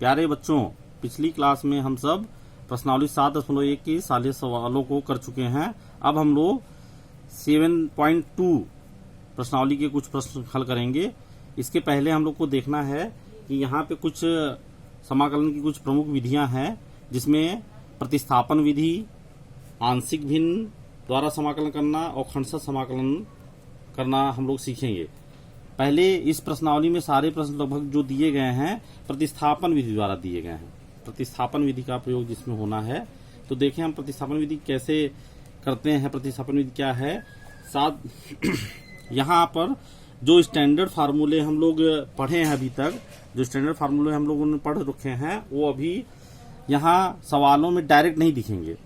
प्यारे बच्चों, पिछली क्लास में हम सब प्रश्नावली 7.1 की सारे सवालों को कर चुके हैं। अब हम लोग 7.2 प्रश्नावली के कुछ प्रश्न हल करेंगे। इसके पहले हम लोग को देखना है कि यहाँ पे कुछ समाकलन की कुछ प्रमुख विधियां हैं, जिसमें प्रतिस्थापन विधि, आंशिक भिन्न द्वारा समाकलन करना और खंडशः समाकलन करना हम लोग सीखेंगे। पहले इस प्रश्नावली में सारे प्रश्न लगभग जो दिए गए हैं प्रतिस्थापन विधि द्वारा दिए गए हैं। प्रतिस्थापन विधि का प्रयोग जिसमें होना है, तो देखें हम प्रतिस्थापन विधि कैसे करते हैं। प्रतिस्थापन विधि क्या है, यहाँ पर जो स्टैंडर्ड फार्मूले हम लोग पढ़े हैं अभी तक, जो स्टैंडर्ड फार्मूले हम लोगों ने पढ़ रखे हैं, वो अभी यहाँ सवालों में डायरेक्ट नहीं दिखेंगे।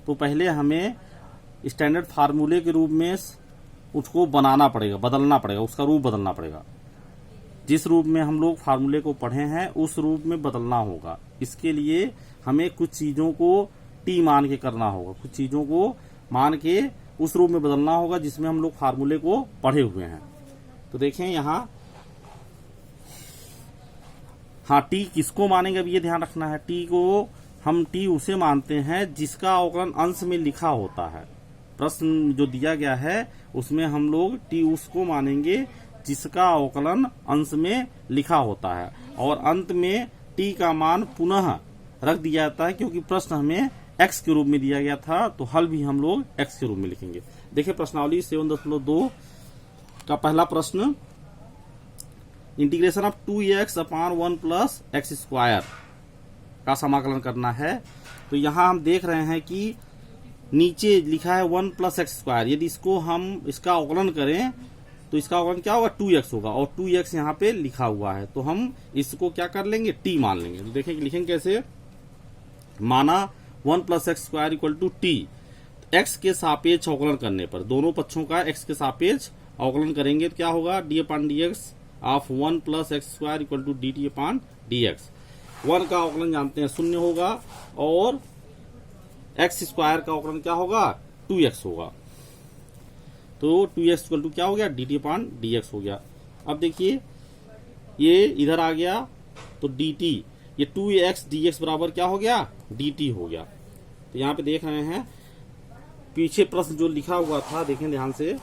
तो पहले हमें स्टैंडर्ड फार्मूले के रूप में उसको बनाना पड़ेगा, बदलना पड़ेगा, उसका रूप बदलना पड़ेगा। जिस रूप में हम लोग फार्मूले को पढ़े हैं उस रूप में बदलना होगा। इसके लिए हमें कुछ चीजों को टी मान के करना होगा, कुछ चीजों को मान के उस रूप में बदलना होगा जिसमें हम लोग फार्मूले को पढ़े हुए हैं। तो देखें यहाँ, हाँ, टी किसको मानेंगे, अब ये ध्यान रखना है। टी को हम टी उसे मानते हैं जिसका अवकलन अंश में लिखा होता है। प्रश्न जो दिया गया है उसमें हम लोग टी उसको मानेंगे जिसका अवकलन अंश में लिखा होता है, और अंत में टी का मान पुनः रख दिया जाता है, क्योंकि प्रश्न हमें एक्स के रूप में दिया गया था, तो हल भी हम लोग एक्स के रूप में लिखेंगे। देखिए प्रश्नावली 7.2 का पहला प्रश्न, integration of 2x upon 1 plus x square का समाकलन करना है। तो यहाँ हम देख रहे हैं कि नीचे लिखा है 1 प्लस एक्स स्क्वायर। यदि इसको हम इसका अवकलन करें तो इसका अवकलन क्या होगा, 2x होगा, और 2x यहाँ पे लिखा हुआ है, तो हम इसको क्या कर लेंगे, t मान लेंगे। तो देखें लिखेंगे कैसे, माना 1 plus x square equal to t. X के सापेक्ष अवकलन करने पर, दोनों पक्षों का एक्स के सापेक्ष अवकलन करेंगे तो क्या होगा, d upon d x of 1 plus x square equal to d t upon d x. 1 का अवकलन जानते हैं 0 होगा, और एक्स स्क्वायर का अवकलन क्या होगा, 2x होगा। तो 2x इक्वल टू क्या हो गया, D t upon d x हो गया। अब देखिए ये इधर आ गया तो डी टी, ये 2x dx बराबर क्या हो गया, dt हो गया। तो यहाँ पे देख रहे हैं पीछे प्रश्न जो लिखा हुआ था, देखें ध्यान से,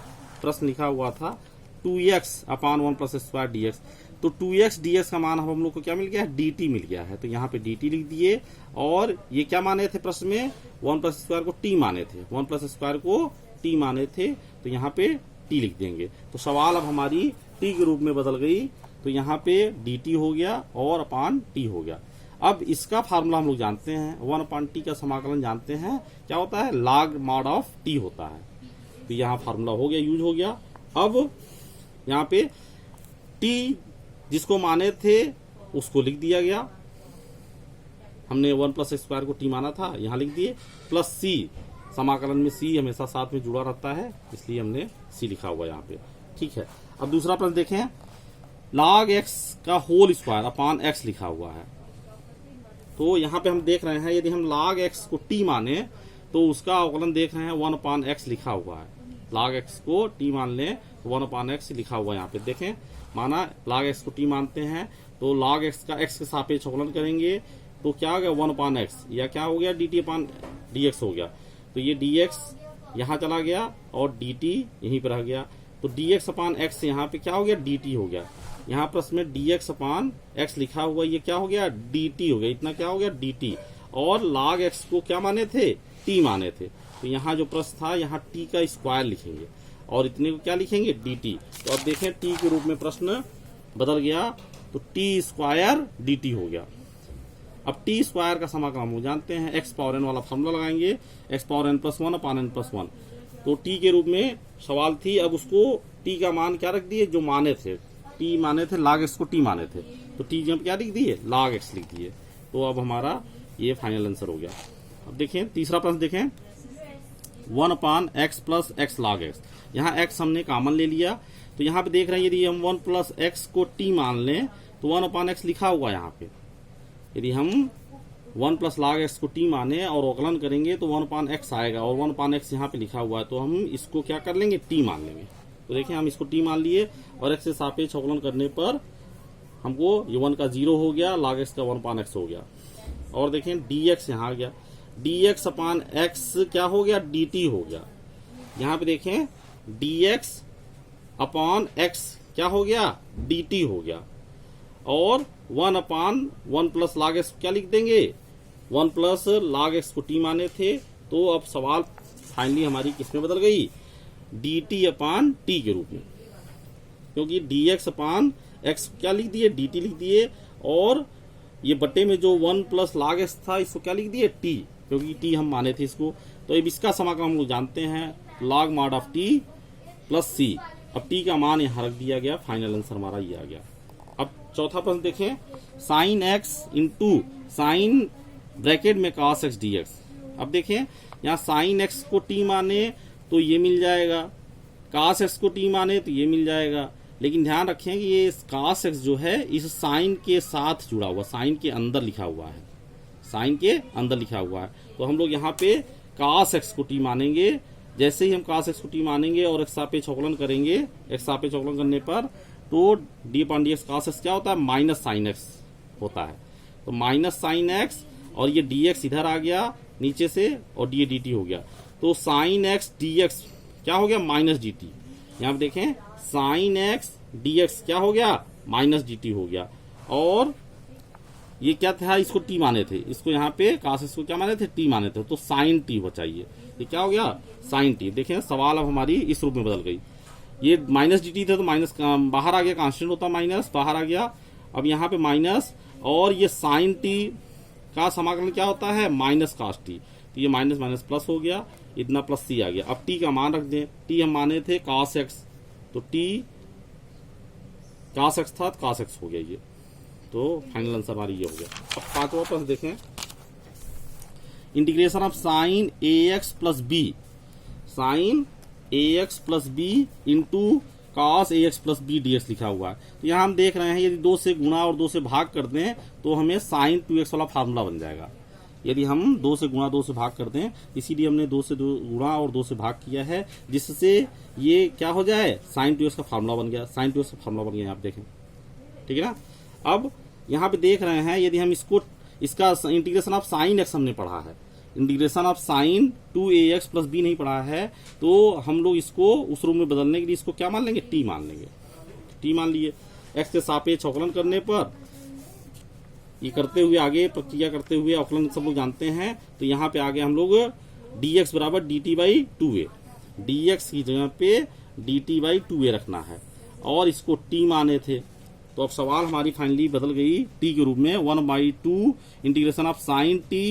प्रश्न लिखा हुआ था 2x upon 1 plus square dx। तो 2x dx का मान हम लोग को क्या मिल गया है, dt मिल गया है। तो यहाँ पे dt लिख दिए, और ये क्या माने थे प्रश्न में, 1 प्लस स्क्वायर को t माने थे, 1 प्लस स्क्वायर को t माने थे, तो यहाँ पे t लिख देंगे। तो सवाल अब हमारी t के रूप में बदल गई, तो यहाँ पे dt हो गया और अपान t हो गया। अब इसका फार्मूला हम लोग जानते हैं, 1 अपान t का समाकलन जानते हैं, क्या होता है, log mod ऑफ t होता है। तो यहाँ फार्मूला हो गया, यूज हो गया। अब यहाँ पे t जिसको माने थे उसको लिख दिया गया, हमने 1 प्लस स्क्वायर को t माना था, यहाँ लिख दिए, प्लस c, समाकलन में c हमेशा साथ में जुड़ा रहता है, इसलिए हमने c लिखा हुआ यहाँ पे। ठीक है, अब दूसरा प्रश्न देखें, log x का होल स्क्वायर अपान x लिखा हुआ है। तो यहाँ पे हम देख रहे हैं, यदि हम log x को t माने तो उसका अवकलन देख रहे हैं 1 अपान x लिखा हुआ है। log x को t मान लें तो 1 अपान x लिखा हुआ है। यहाँ पे देखें, माना log x को t मानते हैं तो log x का x के सापेक्ष अवकलन करेंगे, तो क्या हो गया, 1 अपान x, या क्या हो गया, dt अपान dx हो गया। तो ये dx यहाँ चला गया और dt यहीं पर रह गया, तो dx अपान x यहाँ पे क्या हो गया, dt हो गया। यहाँ प्रश्न में dx अपान x लिखा हुआ, ये क्या हो गया, dt हो गया, इतना क्या हो गया, dt, और log x को क्या माने थे, t माने थे। तो यहाँ जो प्रश्न था, यहाँ t का स्क्वायर लिखेंगे और इतने को क्या लिखेंगे, dt। तो अब देखें t के रूप में प्रश्न बदल गया, तो t स्क्वायर dt हो गया। अब t स्क्वायर का समाकलन हम जानते हैं, x पावर n वाला फॉर्मूला लगाएंगे, x पावर n प्लस 1 अपान n प्लस 1। तो t के रूप में सवाल थी, अब उसको t का मान क्या रख दिए, जो माने थे, t माने थे, log x को t माने थे, तो t जब क्या लिख दिए, log x लिख दिए। तो अब हमारा ये फाइनल आंसर हो गया। अब देखें तीसरा प्रश्न देखें, 1 अपान x plus x log x। यहाँ x हमने कॉमन ले लिया, तो यहाँ पे देख रहे हैं, यदि हम 1 प्लस x को t मान लें तो 1 अपान x लिखा हुआ यहाँ पे। यदि हम 1 प्लस log x को t माने और अवकलन करेंगे तो 1 अपान x आएगा, और 1 अपान x यहाँ पे लिखा हुआ है, तो हम इसको क्या कर लेंगे, t मान लेंगे। तो देखें हम इसको t मान लिए, और x से सापेक्ष अवकलन करने पर हमको ये 1 का 0 हो गया, log x का 1/x हो गया। और देखें dx यहाँ आ गया, dx अपान x क्या हो गया, dt हो गया। यहाँ पे देखें dx अपान x क्या हो गया, dt हो गया। और 1/1 प्लस log x क्या लिख देंगे, 1 प्लस log x को t माने थे, तो अब सवाल फाइनली हमारी किस में बदल गई, dt अपान t के रूप में, क्योंकि dx अपान x क्या लिख दिए, dt लिख दिए, और ये बट्टे में जो 1 प्लस log x था इसको क्या लिख दिए, t, क्योंकि t हम माने थे इसको। तो अब इसका समाकलन हम लोग जानते हैं, log mod of t plus c। अब t का मान यहाँ रख दिया गया, फाइनल आंसर हमारा ये आ गया। अब चौथा प्रश्न देखें, sine x into sine bracket में cos x dx। अब देखें यहाँ साइन x को t माने तो ये मिल जाएगा, cos x को t माने तो ये मिल जाएगा, लेकिन ध्यान रखें कि ये cos x जो है इस साइन के साथ जुड़ा हुआ, साइन के अंदर लिखा हुआ है, साइन के अंदर लिखा हुआ है। तो हम लोग यहाँ पे cos x को t मानेंगे। जैसे ही हम cos x को t मानेंगे और x सापेक्ष अवकलन करेंगे, x सापेक्ष अवकलन करने पर तो d/dx cos x क्या होता है, माइनस साइन x होता है। तो माइनस साइन x और ये dx इधर आ गया नीचे से और ये dt हो गया, तो साइन x dx क्या हो गया, माइनस dt। यहाँ पे देखें साइन x dx क्या हो गया, माइनस dt हो गया। और ये क्या था, इसको t माने थे, इसको यहाँ पे cos x को क्या माने थे, t माने थे, तो साइन t हो चाहिए, ये क्या हो गया, साइन t। देखें सवाल अब हमारी इस रूप में बदल गई, ये माइनस dt थे तो माइनस बाहर आ गया, कांस्टेंट होता माइनस बाहर आ गया, अब यहाँ पे माइनस, और ये साइन t का समाकलन क्या होता है, माइनस cos t, तो ये माइनस माइनस प्लस हो गया, इतना प्लस c आ गया। अब t का मान रख दें, t हम माने थे cos x, तो t cos x था तो cos x हो गया ये, तो फाइनल आंसर हमारी ये हो गया। अब पांचवा प्रश्न देखें, integration of sine ax plus b, sine ax plus b into cos ax plus b dx लिखा हुआ है। तो यहाँ हम देख रहे हैं यदि 2 से गुणा और 2 से भाग कर दें तो हमें साइन 2x वाला फार्मूला बन जाएगा। यदि हम 2 से गुणा 2 से भाग कर दें, इसीलिए हमने 2 से गुणा और 2 से भाग किया है, जिससे ये क्या हो जाए, साइन 2x का फार्मूला बन गया, साइन 2x का फार्मूला बन गया, आप देखें, ठीक है ना। अब यहाँ पे देख रहे हैं यदि हम इसका इंटीग्रेशन ऑफ साइन x हमने पढ़ा है, integration of sign 2ax plus b नहीं पढ़ा है, तो हम लोग इसको उस रूप में बदलने के लिए इसको क्या मान लेंगे, t मान लेंगे। t मान लिए, x के सापेक्ष अवकलन करने पर ये करते हुए आगे प्रक्रिया करते हुए अवकलन सब लोग जानते हैं, तो यहाँ पे आगे हम लोग dx बराबर dt/2a, dx की जगह पे dt/2a रखना है, और इसको t माने थे। तो अब सवाल हमारी फाइनली बदल गई t के रूप में, 1/2 integration of sign t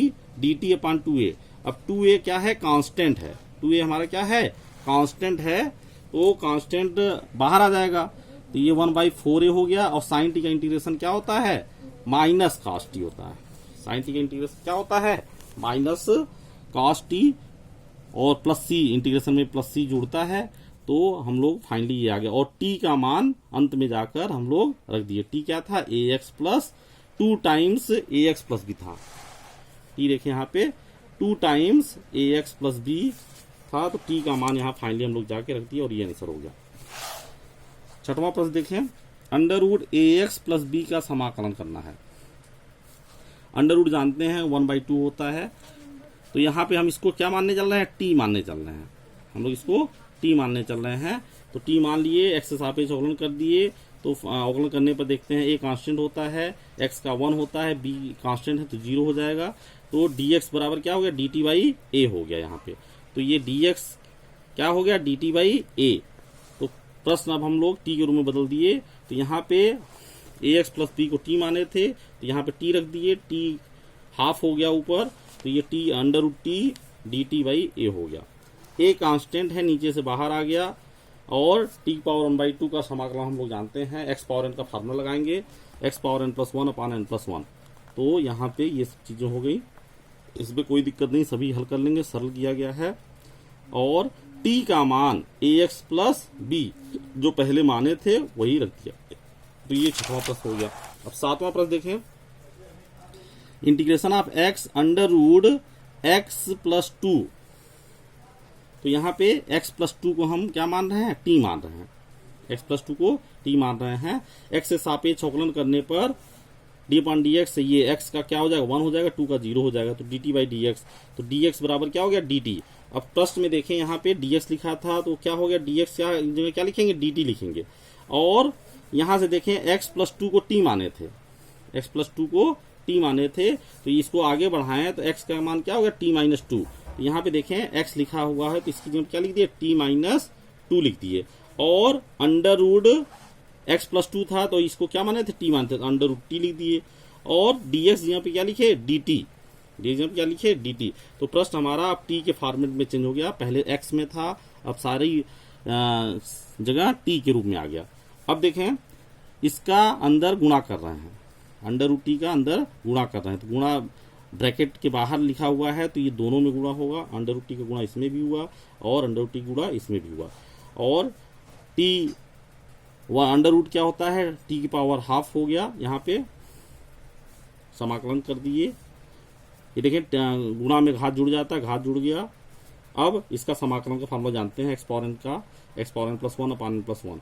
dt upon 2a। अब 2a क्या है, कांस्टेंट है, 2a हमारा क्या है, कांस्टेंट है, तो कांस्टेंट बाहर आ जाएगा, तो ये 1/4a हो गया। और साइन t का इंटीग्रेशन क्या होता है, माइनस cos t होता है, साइन t का इंटीग्रेशन क्या होता है, माइनस cos t, और प्लस c, इंटीग्रेशन में प्लस c जुड़ता है, तो हम लोग फाइनली ये आ गया। और t का मान अंत में जाकर हम लोग रख दिए, t क्या था, ax plus 2 times ax plus b था, t देखिए यहाँ पे 2 टाइम्स ax प्लस b था, तो t का मान यहाँ फाइनली हम लोग जाके रख दिए और ये आंसर हो गया। छठवां प्रश्न देखें, under root ax plus b का समाकलन करना है। अंडर रूट जानते हैं 1/2 होता है, तो यहाँ पे हम इसको क्या मानने चल रहे हैं, t मानने चल रहे हैं, हम लोग इसको t मानने चल रहे हैं। तो t मान लिए, x से सापेक्ष अवकलन कर दिए, तो अवकलन करने पर देखते हैं a कांस्टेंट होता है, x का 1 होता है, b कांस्टेंट है तो 0 हो जाएगा, तो dx बराबर क्या हो गया, dt/a हो गया यहाँ पे, तो ये dx क्या हो गया, dt/a। तो प्रश्न अब हम लोग t के रूप में बदल दिए, तो यहाँ पे ax प्लस b को t माने थे, तो यहाँ पे t रख दिए, t हाफ हो गया ऊपर, तो ये t under root t dt/a हो गया। a कांस्टेंट है, नीचे से बाहर आ गया, और t पावर 1/2 का समाकलन हम लोग जानते हैं, x पावर n का फार्मूला लगाएंगे, x पावर n प्लस 1 अपान n प्लस 1, तो यहाँ पे ये सब चीजें हो गई, इसमें कोई दिक्कत नहीं, सभी हल कर लेंगे, सरल किया गया है। और t का मान ax प्लस b जो पहले माने थे वही रख दिया, तो ये छठवां प्रश्न हो गया। अब सातवां प्रश्न देखें, integration of x under root x plus 2, तो यहाँ पे x प्लस 2 को हम क्या मान रहे हैं, t मान रहे हैं, x प्लस टू को t मान रहे हैं। x से सापेक्ष अवकलन करने पर डी अपॉन डी एक्स, ये x का क्या हो जाएगा 1 हो जाएगा, 2 का 0 हो जाएगा, तो dt बाई डी एक्स, तो dx बराबर क्या हो गया dt। अब प्रश्न में देखें यहाँ पे dx लिखा था तो क्या हो गया dx, क्या लिखेंगे dt लिखेंगे। और यहाँ से देखें x प्लस टू को t माने थे, x प्लस टू को t माने थे, तो इसको आगे बढ़ाएं तो x का मान क्या हो गया t माइनस टू। यहाँ पे देखें x लिखा हुआ है तो इसकी जगह क्या लिख दिए t माइनस टू लिख दिए, और under root x plus two था तो इसको क्या माने थे t मानते थे, अंडर रूड t लिख दिए, और dx यहाँ पे क्या लिखे dt, यहाँ पे क्या लिखे dt। तो प्रश्न हमारा अब t के फॉर्मेट में चेंज हो गया, पहले x में था अब सारी जगह t के रूप में आ गया। अब देखें इसका अंदर गुणा कर रहे हैं, अंडर रूट टी का अंदर गुणा कर रहे हैं, तो गुणा ब्रैकेट के बाहर लिखा हुआ है तो ये दोनों में गुणा होगा, अंडर रूट टी का गुणा इसमें भी हुआ और अंडर रूट टी गुणा इसमें भी हुआ, और टी वह अंडर रूट क्या होता है टी की पावर हाफ हो गया, यहाँ पे समाकलन कर दिए, ये देखें गुणा में घात जुड़ जाता है, घात जुड़ गया। अब इसका समाकलन का फार्मूला जानते हैं, एक्स पावर एन का, x power n plus one upon n plus one,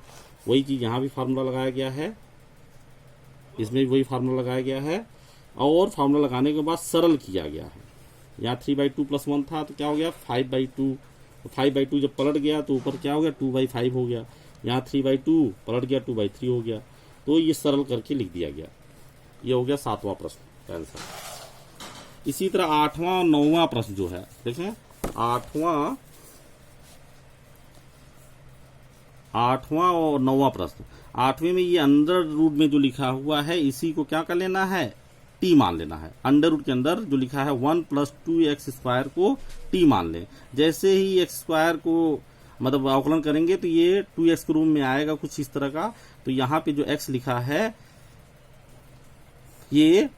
वही चीज यहाँ भी फार्मूला लगाया गया है, इसमें भी वही फार्मूला लगाया गया है, और फार्मूला लगाने के बाद सरल किया गया है। यहाँ 3/2 प्लस 1 था तो क्या हो गया 5/2, 5/2 जब पलट गया तो ऊपर क्या हो गया 2/5 हो गया, यहाँ 3/2 पलट गया 2/3 हो गया, तो ये सरल करके लिख दिया गया। ये हो गया 7वां प्रश्न का आंसर। इसी तरह 8वां और 9वां प्रश्न जो है देखें, 8वां और 9वां प्रश्न। 8वें में ये अंडर रूट में जो लिखा हुआ है इसी को क्या कर लेना है t मान लेना है। अंडर रूट के अंदर जो लिखा है 1 + 2x स्क्वायर को t मान लें। जैसे ही x स्क्वायर को मतलब अवकलन करेंगे तो ये 2x के रूप में आएगा कुछ इस तरह का, तो यहाँ पे जो x लिखा है ये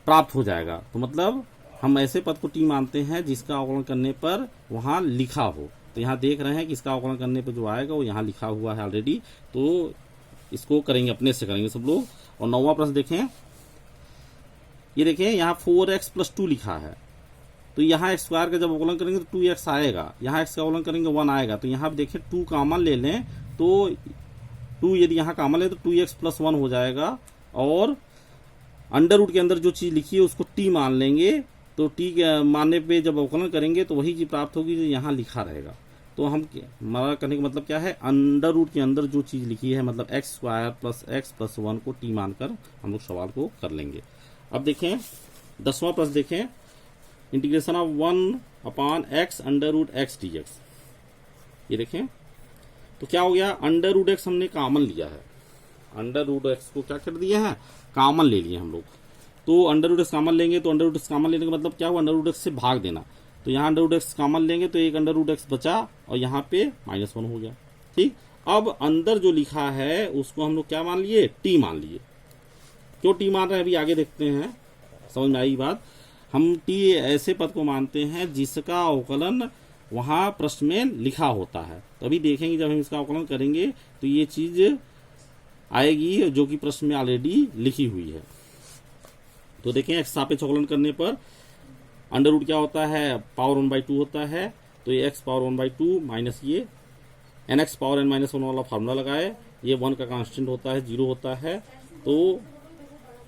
प्राप्त हो जाएगा। तो मतलब हम ऐसे पद को t मानते हैं जिसका अवकलन करने पर वहां लिखा हो। तो यहाँ देख रहे हैं कि इसका अवकलन करने पर जो आएगा वो यहाँ लिखा हुआ है ऑलरेडी, तो इसको करेंगे, अपने से करेंगे सब लोग। और 9वां प्रश्न देखें, ये देखें यहाँ 4x + 2 लिखा है, तो यहाँ x स्क्वायर का जब अवकलन करेंगे तो 2x आएगा, यहाँ x का अवकलन करेंगे 1 आएगा, तो यहाँ देखें 2 कॉमन ले लें तो 2 यदि यहाँ कॉमन ले तो 2x + 1 हो जाएगा, और अंडर रूट के अंदर जो चीज लिखी है उसको t मान लेंगे, तो t के मानने पे जब अवकलन करेंगे तो वही चीज प्राप्त होगी जो यहाँ लिखा रहेगा। तो हम हमारा करने का मतलब क्या है, अंडर रूट के अंदर जो चीज लिखी है मतलब x स्क्वायर + x + 1 को t मानकर हम लोग सवाल को कर लेंगे। अब देखें 10वां प्रश्न देखें, integration of 1/x √x dx। ये देखें तो क्या हो गया, अंडर रूट x हमने कॉमन लिया है, अंडर रूट x को क्या कर दिए हैं कॉमन ले लिए हम लोग। तो अंडर रूट x कॉमन लेंगे तो अंडर रूट x कॉमन लेने का मतलब क्या हुआ, अंडर रूट x से भाग देना, तो यहाँ अंडर रूट x कॉमन लेंगे तो एक अंडर रूट x बचा और यहाँ पे -1 हो गया। ठीक, अब अंदर जो लिखा है उसको हम लोग क्या मान लिए t मान लिए। क्यों t मान रहे हैं अभी आगे देखते हैं, समझ में आई बात। हम t ऐसे पद को मानते हैं जिसका अवकलन वहां प्रश्न में लिखा होता है, तो अभी देखेंगे जब हम इसका अवकलन करेंगे तो ये चीज आएगी जो कि प्रश्न में ऑलरेडी लिखी हुई है। तो देखें x सापेक्ष अवकलन करने पर अंडर रूट क्या होता है पावर 1/2 होता है, तो ये x पावर 1/2 माइनस ये nx पावर n - 1 वाला फार्मूला लगाए, ये 1 का कांस्टेंट होता है 0 होता है। तो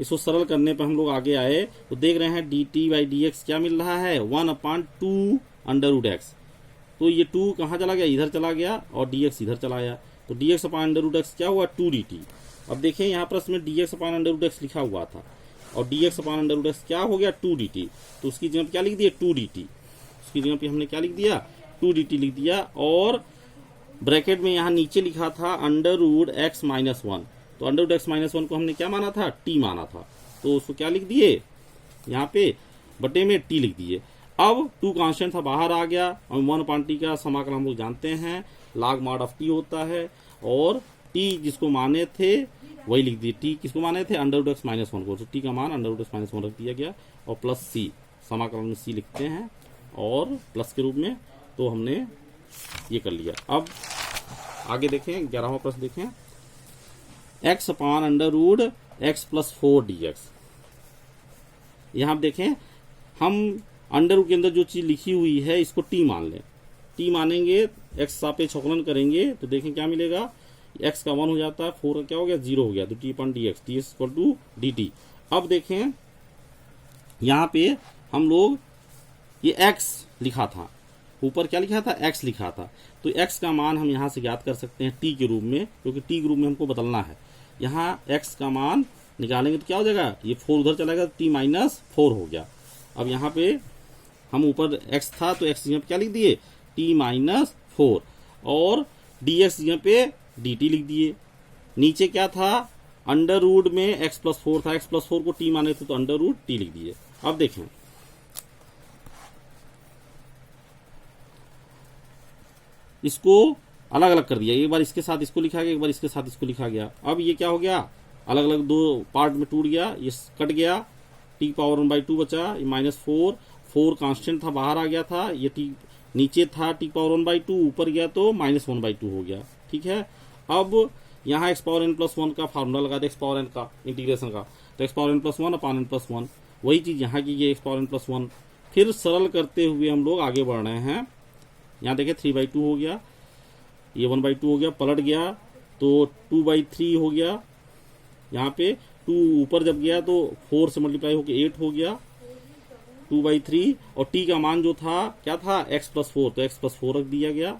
इसको सरल करने पर हम लोग आगे आए तो देख रहे हैं dt/dx क्या मिल रहा है 1/2 अंडर रूट x, तो ये 2 कहाँ चला गया इधर चला गया और dx इधर चला गया, तो dx/√x क्या हुआ 2dt। अब देखें यहाँ प्रश्न में dx/√x लिखा हुआ था और dx/√x क्या हो गया 2dt, तो उसकी जगह क्या लिख दिया 2dt, उसकी जगह पे हमने क्या लिख दिया 2dt लिख दिया, और ब्रैकेट में यहाँ नीचे लिखा था √x - 1, तो √x - 1 को हमने क्या माना था t माना था, तो उसको क्या लिख दिए यहाँ पे बटे में t लिख दिए। अब 2 कांस्टेंट था बाहर आ गया, और 1/t का समाकलन हम लोग जानते हैं log mod ऑफ t होता है, और t जिसको माने थे वही लिख दिए, t किसको माने थे √x - 1 को, तो t का मान √x - 1 रख दिया गया, और प्लस c समाकलन में c लिखते हैं और प्लस के रूप में, तो हमने ये कर लिया। अब आगे देखें 11वां प्रश्न देखें, x/√x + 4 dx। यहाँ देखें हम अंडर रूट के अंदर जो चीज लिखी हुई है इसको t मान लें, t मानेंगे x सापेक्ष अवकलन करेंगे तो देखें क्या मिलेगा x का 1 हो जाता है, 4 का क्या हो गया 0 हो गया, तो t/dx dt। अब देखें यहाँ पे हम लोग ये x लिखा था, ऊपर क्या लिखा था x लिखा था, तो x का मान हम यहाँ से ज्ञात कर सकते हैं t के रूप में, क्योंकि t के रूप में हमको बदलना है। यहाँ x का मान निकालेंगे तो क्या हो जाएगा, ये 4 उधर चला गया, t-4 हो गया। अब यहाँ पे हम ऊपर x था तो x यहाँ पे क्या लिख दिए t-4 और dx यहाँ पे dt लिख दिए। नीचे क्या था, अंडर रूट में x+4 था, x+4 को t माने थे तो अंडर रूट t लिख दिए। अब देखें इसको अलग अलग कर दिया, एक बार इसके साथ इसको लिखा गया, एक बार इसके साथ इसको लिखा गया। अब ये क्या हो गया, अलग अलग दो पार्ट में टूट गया, ये कट गया, t⁻1/2 बचा, ये -4 कांस्टेंट था बाहर आ गया था, ये t नीचे था t⁻1/2 ऊपर गया तो -1/2 हो गया। ठीक है, अब यहाँ xn+1 का फार्मूला लगा दे, xn का इंटीग्रेशन का, तो xn+1/n+1 वही चीज यहाँ की ये xn+1। फिर सरल करते हुए हम लोग आगे बढ़ रहे हैं। यहाँ देखें 3/2 हो गया, ये 1/2 हो गया, पलट गया तो 2/3 हो गया। यहाँ पे 2 ऊपर जब गया तो 4 से मल्टीप्लाई होकर 8 हो गया, 2/3। और t का मान जो था क्या था x+4, तो x+4 रख दिया गया,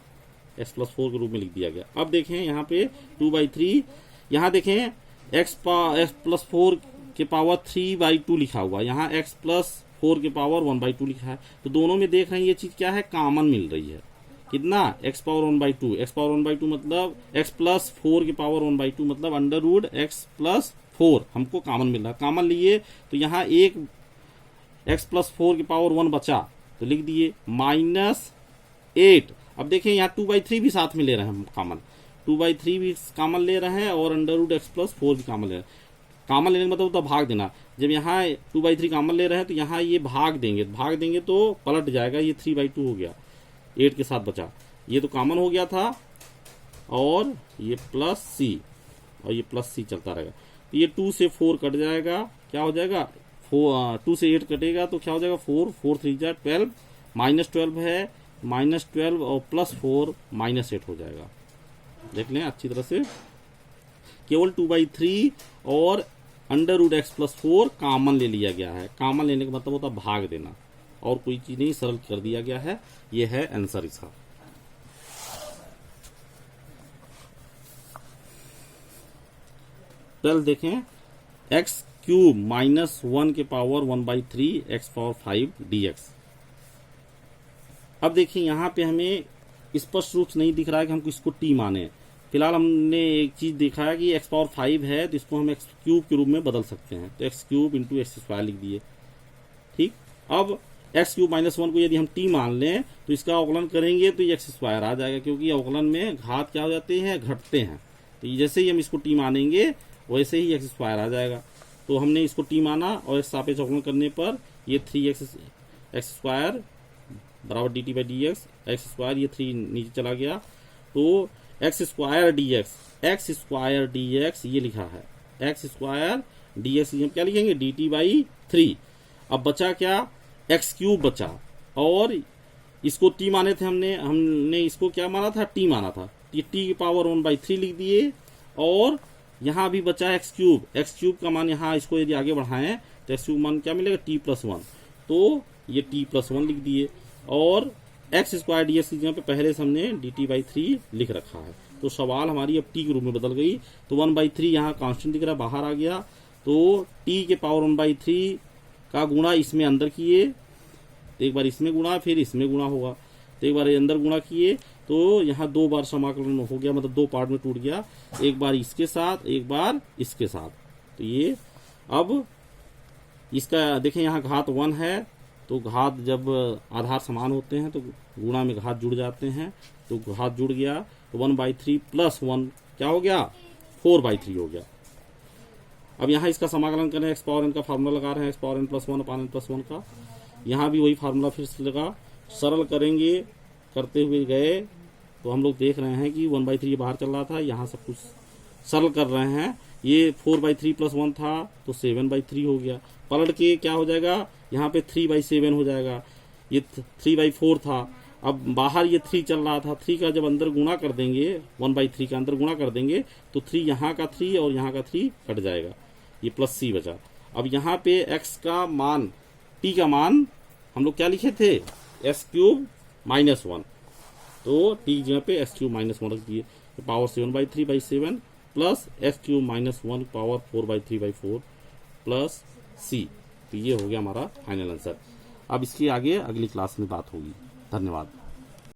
x+4 के रूप में लिख दिया गया। अब देखें यहाँ पे 2/3, यहाँ देखें x+4 के पावर 3/2 लिखा हुआ, यहाँ x+4 के पावर 1/2 लिखा है, तो दोनों में देख रहे हैं ये चीज क्या है, कॉमन मिल रही है। कितना x⁻1/2, x⁻1/2 मतलब x+4 के पावर 1/2 मतलब अंडर रूट x+4 हमको कॉमन मिल रहा है। कॉमन लिए तो यहाँ एक x+4 के पावर 1 बचा तो लिख दिए -8। अब देखें यहाँ 2/3 भी साथ में ले रहे हैं हम कॉमन, 2/3 भी कॉमन ले रहे हैं और अंडर रूट x+4 भी कॉमन ले रहे हैं। कॉमन लेने का मतलब होता है भाग देना, जब यहाँ 2/3 कॉमन ले रहे हैं तो यहाँ ये भाग देंगे तो पलट जाएगा, ये 3/2 हो गया, 8 के साथ बचा, ये तो कॉमन हो गया था, और ये +c और ये +c चलता रहेगा, तो ये 2 से 4 कट जाएगा, क्या हो जाएगा 2 से 8 कटेगा तो क्या हो जाएगा 4 3 जा 12, -12 है, -12 और +4 -8 हो जाएगा। देख लें अच्छी तरह से, केवल 2/3 और अंडर रूट x+4 कॉमन ले लिया गया है। कॉमन लेने का मतलब होता है भाग देना, और कोई चीज नहीं, सरल कर दिया गया है। ये है आंसर इसका। देखें x³ -1 के पावर 1/3 x⁻5 dx। अब देखिए यहाँ पे हमें स्पष्ट रूप से नहीं दिख रहा है कि हमको इसको t माने। फिलहाल हमने एक चीज देखा है कि x⁻5 है तो इसको हम x³ के रूप में बदल सकते हैं, तो x³ × x² लिख दिए। ठीक, अब x³ -1 को यदि हम t मान लें तो इसका अवकलन करेंगे तो ये x² आ जाएगा, क्योंकि अवकलन में घात क्या हो जाते हैं, घटते हैं। तो जैसे ही हम इसको t मानेंगे वैसे ही x² आ जाएगा। तो हमने इसको t माना और इस सापेक्ष अवकलन करने पर ये 3x² बराबर dt/dx, x² ये 3 नीचे चला गया, तो x² dx ये लिखा है, x² dx हम क्या लिखेंगे dt/3। अब बचा क्या, x³ बचा, और इसको t माने थे हमने इसको क्या माना था, t माना था, t की पावर 1/3 लिख दिए। और यहाँ भी बचा x³ का मान, यहाँ इसको यदि आगे बढ़ाएं तो x³ मान क्या मिलेगा t+1, तो ये t+1 लिख दिए। और x² dx की जगह पे पहले से हमने dt/3 लिख रखा है, तो सवाल हमारी अब t के रूप में बदल गई। तो 1/3 यहाँ कांस्टेंट दिख रहा है, बाहर आ गया, तो t के पावर 1/3 का गुणा इसमें अंदर किए, एक बार इसमें गुणा फिर इसमें गुणा होगा, तो एक बार अंदर गुणा किए तो यहाँ 2 बार समाकलन हो गया, मतलब 2 पार्ट में टूट गया, एक बार इसके साथ एक बार इसके साथ। तो ये अब इसका देखें यहाँ घात 1 है, तो घात जब आधार समान होते हैं तो गुणा में घात जुड़ जाते हैं, तो घात जुड़ गया, तो 1/3 + 1 क्या हो गया 4/3 हो गया। अब यहाँ इसका समाकलन करें, x⁻n का फार्मूला लगा रहे हैं, x⁻n+1/n+1 का, यहाँ भी वही फार्मूला फिर से लगा, सरल करेंगे, करते हुए गए तो हम लोग देख रहे हैं कि 1/3 बाहर चल रहा था, यहाँ सब कुछ सरल कर रहे हैं, ये 4/3 + 1 था तो 7/3 हो गया, पलट के क्या हो जाएगा, यहाँ पे 3/7 हो जाएगा, ये 3/4 था, अब बाहर ये 3 चल रहा था, 3 का जब अंदर गुणा कर देंगे, 1/3 का अंदर गुणा कर देंगे तो 3 यहाँ का 3 और यहाँ का 3 कट जाएगा, ये प्लस c बचा। अब यहाँ पे x का मान, t का मान हम लोग क्या लिखे थे, s³ - 1, तो t जगह पे s³ - 1 रख दिए, तो power 7/3/7 plus s³ - 1 power 4/3/4 plus c। तो ये हो गया हमारा फाइनल आंसर। अब इसके आगे अगली क्लास में बात होगी। धन्यवाद।